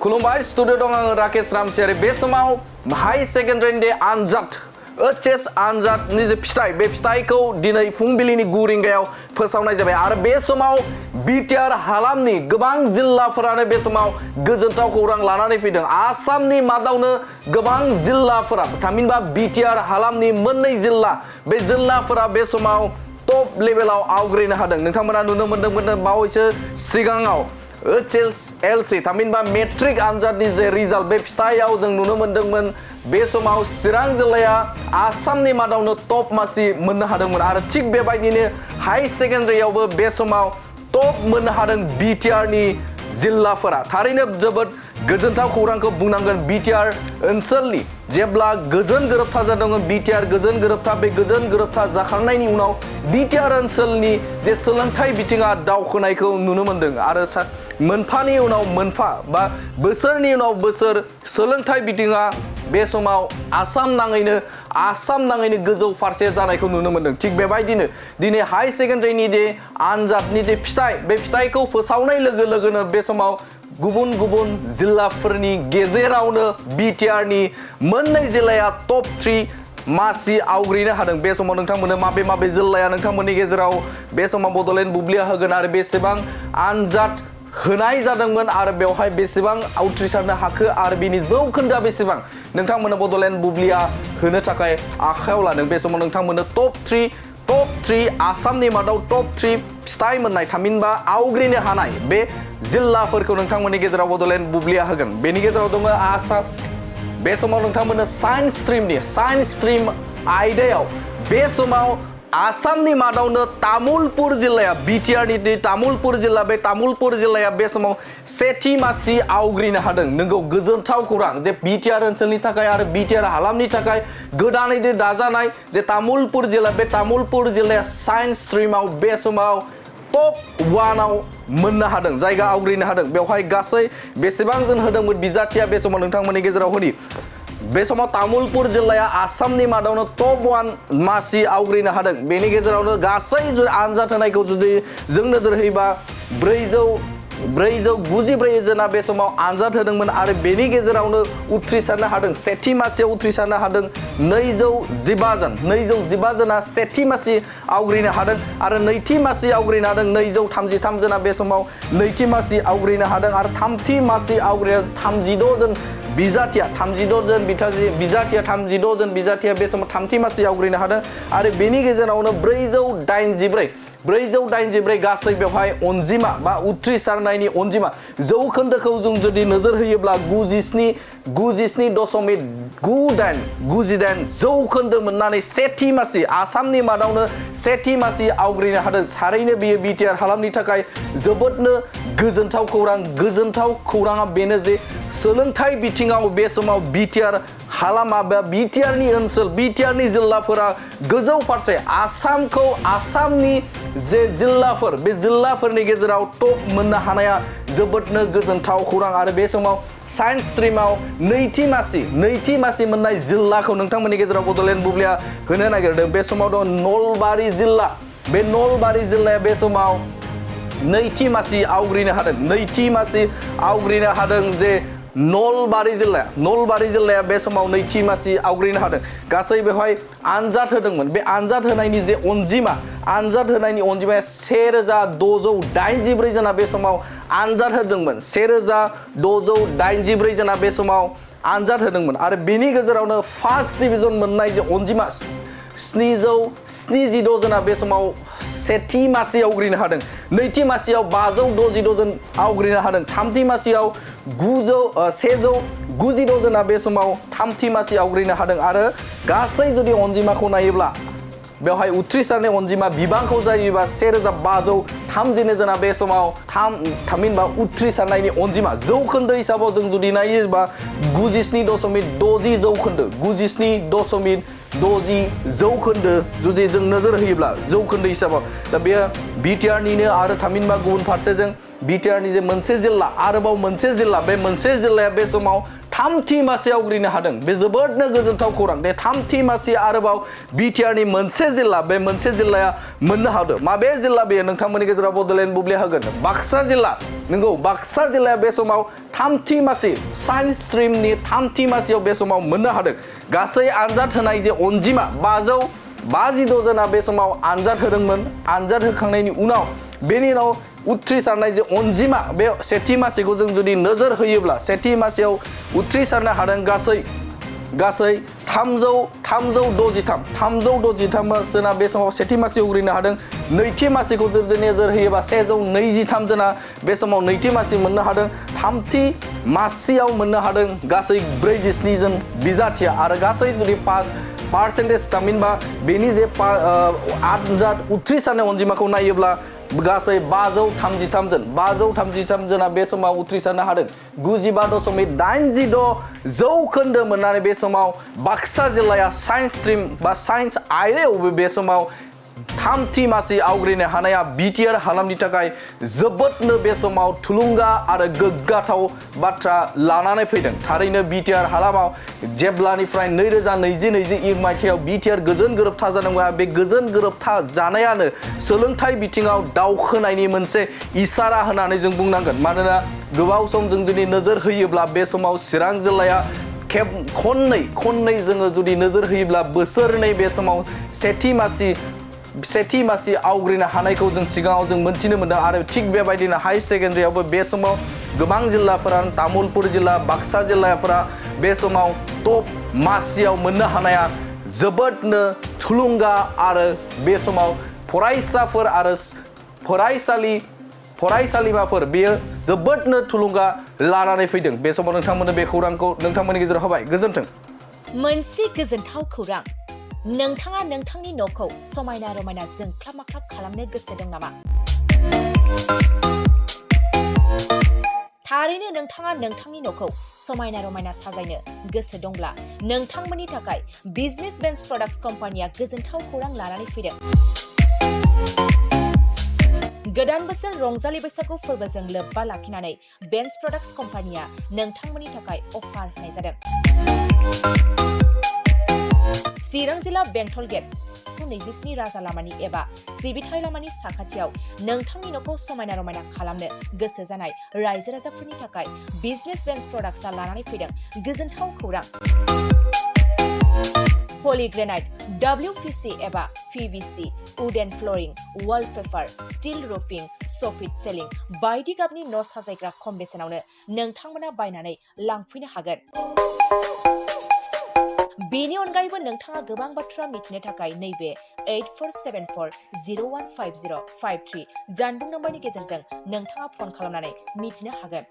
खुलुमबाय स्टुडियो दं आं राकेश रामसियारि बे समाव हाई सेकेन्डारिनि आनजाद एचएस आनजादनि जे फिथाइ बे फिथाइखौ दिनै फुंबिलिनि 9 रिंगायाव फोसावनाय जाबाय आरो बे समाव BTR हालामनि गोबां जिल्लाफोरानो बे समाव गोजोनथाव खौरां लानानै फैदों आसामनि मादावनो गोबां जिल्लाफोरा थामहिनबा BTR हालामनि मोननै जिल्ला बे जिल्लाफोरा बे समाव टप लेभेलाव आवग्रिनो हादों नोंथांमोना नुनो मोन्दोंमोन बावैसो सिगाङाव HSLC थामहिनबा मेट्रिक आनजादनि जे रिजाल्ट बे फिथाइयाव जों नुनो मोन्दोंमोन बे समाव चिरां जिल्लाया आसामनि मादावनो टप मासि मोननो हादोंमोन आरो थिग बेबायदिनो हाई सेकेन्डारियावबो बे समाव टप मोननो हादों BTRनि जिल्लाफोरा थारैनो जोबोद गोजोनथाव खौरांखौ बुंनांगोन BTR ओनसोलनि जेब्ला गोजोन गोरोबथा जादोंमोन BTR गोजोन गोरोबथा बे गोजोन गोरोबथा जाखांनायनि उनाव BTR ओनसोलनि जे सोलोंथाइ बिथिङा दावखोनायखौ नुनो मोन्दों आरो मोनफानि उनाव मोनफा बा बोसोरनि उनाव बोसोर सोलोंथाइ बिथिङा बे समाव आसाम नाङैनो गोजौ फारसे जानायखौ नुनो मोन्दों थिग बेबायदिनो दिनै हाई सेकेन्डारिनि जे आनजादनि जे फिथाइ बे फिथाइखौ फोसावनाय लोगो लोगोनो बे समाव गुबुन गुबुन जिल्लाफोरनि गेजेरावनो BTRनि मोननै जिल्लाया टप 3 मासि आवग्रिनो हादों बे समाव नोंथांमोननो माबे जिल्लाया नोंथांमोननि गेजेराव बे समाव बड'लेण्ड बुब्लिया होगोन आरो बेसेबां आनजाद होनाय जादोंमोन आरो बेवहाय बेसेबां उथ्रिसारनो हाखो आरो बिनि जौखोन्दोआ बेसेबां नोंथांमोननो बड'लेण्ड बुब्लिया होनो थाखाय आखायाव लादों बे समाव नोंथांमोननो टप 3 आसामनि मादाव टप 3 फिथाइ मोननाय थामहिनबा आवग्रिनो हानाय बे जिल्लाफोरखौ नोंथांमोननि गेजेराव बड'लेण्ड बुब्लिया होगोन बेनि गेजेराव दङ आसाम बे समाव नोंथांमोननो साइन्स स्ट्रिम आयदायाव बे समाव आसामनि मादावनो तामुलपुर जिल्लाया BTRनि तामुलपुर जिल्ला बे तामुलपुर जिल्लाया बे समाव सेथि मासि आवग्रिनो हादों नोंगौ गोजोनथाव खौरां जे BTR ओनसोलनि थाखाय आरो BTR हालामनि थाखाय गोदानै दाजानाय जे तामुलपुर जिल्ला बे तामुलपुर जिल्लाया साइन्स स्ट्रिमाव बे समाव टप 1 आव मोननो हादों जायगा आवग्रिनो हादों बेवहाय गासै बेसेबां जोन होदोंमोन बिजाथिया बे समाव नोंथांमोननि गेजेराव होनि बे समाव तामुलपुर जिल्लाया आसामनि मादावनो टप 1 मासि आवग्रिनो हादों बेनि गेजेरावनो गासै आनजाद होनायखौ जुदि जों नोजोर होयोबा 494 जना बे समाव आनजाद होदोंमोन आरो बेनि गेजेरावनो उथ्रिसारनो हादों सेथि मासियाव उथ्रिसारनो हादों 215 जना सेथि मासि आवग्रिनो हादों आरो नैथि मासि आवग्रिनो हादों 233 जना बे समाव नैथि मासि आवग्रिनो हादों आरो थामथि मासि आवग्रिनो 36 जन बिजाथिया 36 जन बिजाथिया बे समाव थामथि मासि आवग्रिनो हादों आरो बेनि गेजेरावनो 484 गासै बेवहाय अनजिमा बा उथ्रिसारनायनि अनजिमा जौखोन्दोखौ जों जुदि नोजोर होयोब्ला 97.98 जौखोन्दो मोननानै सेथि मासि आसामनि मादावनो सेथि मासि आवग्रिनो हादों थारैनो बियो BTR हालामनि थाखाय जोबोदनो गोजोनथाव खौराङा बेनो जे सोलोंथाइ बिथिङाव बे समाव BTR हालामा बा BTRनि ओनसोल BTRनि जिल्लाफोरा गोजौ फारसे आसामनि जे जिल्लाफोर बे जिल्लाफोरनि गेजेराव टप मोननो हानाया जोबोदनो गोजोनथाव खौरां आरो बे समाव साइन्स स्ट्रिमाव नैथि मासि मोननाय जिल्लाखौ नोंथांमोननि गेजेराव बड'लेण्ड बुब्लिया होनो नागिरदों बे समाव दं नलबारि जिल्ला बे नलबारि जिल्लाया बे समाव नैथि मासि आवग्रिनो हादों जे नलबारि जिल्लाया बे समाव नैथि मासि आवग्रिनो हादों गासै बेवहाय आनजाद होदोंमोन बे आनजाद होनायनि जे अनजिमाया 1684 जना बे समाव आनजाद होदोंमोन 1684 जना बे समाव आनजाद होदोंमोन आरो बेनि गेजेरावनो फार्स्ट डिभिजन मोननाय जे अनजिमा 776 जना बे समाव सेथि मासि आवग्रिनो हादों नैथि मासियाव 566 जन आवग्रिनो हादों थामथि मासियाव 192 जना बे समाव थामथि मासि आवग्रिनो हादों आरो गासै जुदि अनजिमाखौ नायोब्ला बेवहाय उथ्रिसारनाय अनजिमा बिबांखौ जायोबा 1530 जना बे समाव थामहिनबा उथ्रिसारनायनि अनजिमा जौखोन्दो हिसाबाव जों जुदि नायोबा 97.60 जौखोन्दो जुदि जों नोजोर होयोब्ला जौखोन्दो हिसाबाव दा बेयो BTRनिनो आरो थामहिनबा गुबुन फारसेजों BTRनि जे मोनसे जिल्ला आरोबाव मोनसे जिल्ला बे मोनसे जिल्लाया बे समाव थामथि मासि आवग्रिनो हादों बे जोबोदनो गोजोनथाव खौरां दे थामथि मासि आरोबाव BTR नि मोनसे जिल्ला बे मोनसे जिल्लाया मोननो हादों माबे जिल्ला बेयो नोंथांमोननि गेजेराव बडलेण्ड बुब्लि होगोन बाक्सा जिल्ला नंगौ बाक्सा जिल्लाया बे समाव थामथि मासि साइन्स स्ट्रिमनि थामथि मासियाव बे समाव मोननो हादों गासै आनजाद होनाय जे अनजिमा 556 जना बे समाव आनजाद होदोंमोन आनजाद होखांनायनि उनाव बेनि उनाव उथ्रिसारनाय जे अनजिमा बे सेथि मासिखौ जों जुदि नोजोर होयोब्ला सेथि मासियाव उथ्रिसारनो हादों गासै 363 जना बे समाव सेथि मासियाव उग्रिनो हादों नैथि मासिखौ जुदि नोजोर होयोबा 123 जना बे समाव नैथि मासि मोननो हादों थामथि मासियाव मोननो हादों गासै 47 जन बिजाथिया आरो गासै जुदि पास पार्सेन्टेज थामहिनबा बेनि जे आनजाद उथ्रिसारनाय अनजिमाखौ नायोब्ला गासै 533 जना बे समाव उथ्रिसारनो हादों 95.86 जौखोन्दो मोननानै बे समाव बाक्सा जिल्लाया साइन्स स्ट्रिम बा साइन्स आयदायावबो बे समाव थामथि मासि आवग्रिनो हानाया BTR हालामनि थाखाय जोबोदनो बे समाव थुलुंगा आरो गोग्गाथाव बाथ्रा लानानै फैदों थारैनो BTR हालामाव जेब्लानिफ्राय 2021 मायथाइयाव BTR गोजोन गोरोबथा जादोंमोन बे गोजोन गोरोबथा जानायानो सोलोंथाइ बिथिङाव दावखोनायनि मोनसे इसारा होननानै जों बुंनांगोन मानोना गोबाव सम जों जुदि नोजोर होयोब्ला बे समाव चिरां जिल्लाया खननै जोङो जुदि नोजोर होयोब्ला बोसोरनै बे समाव सेथि मासि आवग्रिनो हानायखौ जों सिगाङाव जों मोनथिनो मोनदों आरो थिग बेबायदिनो हाई सेकेन्डारियावबो बे समाव गोबां जिल्लाफोरा तामुलपुर जिल्ला बाक्सा जिल्लाफोरा बे समाव टप मासियाव मोननो हानाया जोबोदनो थुलुंगा आरो बे समाव फरायसाफोर आरो फरायसालिमाफोर बेयो जोबोदनो थुलुंगा लानानै फैदों बे समाव नोंथांमोननो बे खौरांखौ नोंथांमोननि गेजेराव होबाय गोजोन्थों मोनसे गोजोनथाव खौरां नोंथाङा नोंथांनि न'खौ समायना रमायना जोंख्लाब माख्लाब खालामनो गोसो दं नामा थारैनो नोंथाङा नोंथांनि न'खौ समायना रमायना साजायनो गोसो दंब्ला नोंथांमोननि थाखाय बिजनेस बेन्स प्रडाक्ट्स कम्पानिया गोजोनथाव खौरां लानानै फैदों गोदान बोसोर रंजालि बैसागु फोरबोजों लोब्बा लाखिनानै बेन्स प्रडाक्ट्स कम्पानिया नोंथांमोननि थाखाय अफार होनाय जादों चिरां जिल्ला बेंटल गेट 27 राजा लामानि एबा सिबिथाइ लामानि साखाथियाव नोंथांनि न'खौ समायना रमायना खालामनो गोसो जानाय रायजो राजाफोरनि थाखाय बिजनेस बेन्स प्रडाक्ट्सआ लानानै फैदों गोजोनथाव खौरां पलिग्रेनाइट WPC एबा PVC wooden flooring wallpaper steel roofing soffit ceiling बायदि गाबनि न' साजायग्रा खम बेसेनावनो नोंथांमोना बायनानै लांफैनो हागोन बेनि अनगायैबो नोंथाङा गोबां बाथ्रा मिथिनो थाखाय नैबे 8474015053 जानबुं नम्बरनि गेजेरजों नोंथाङा फन खालामनानै मिथिनो हागोन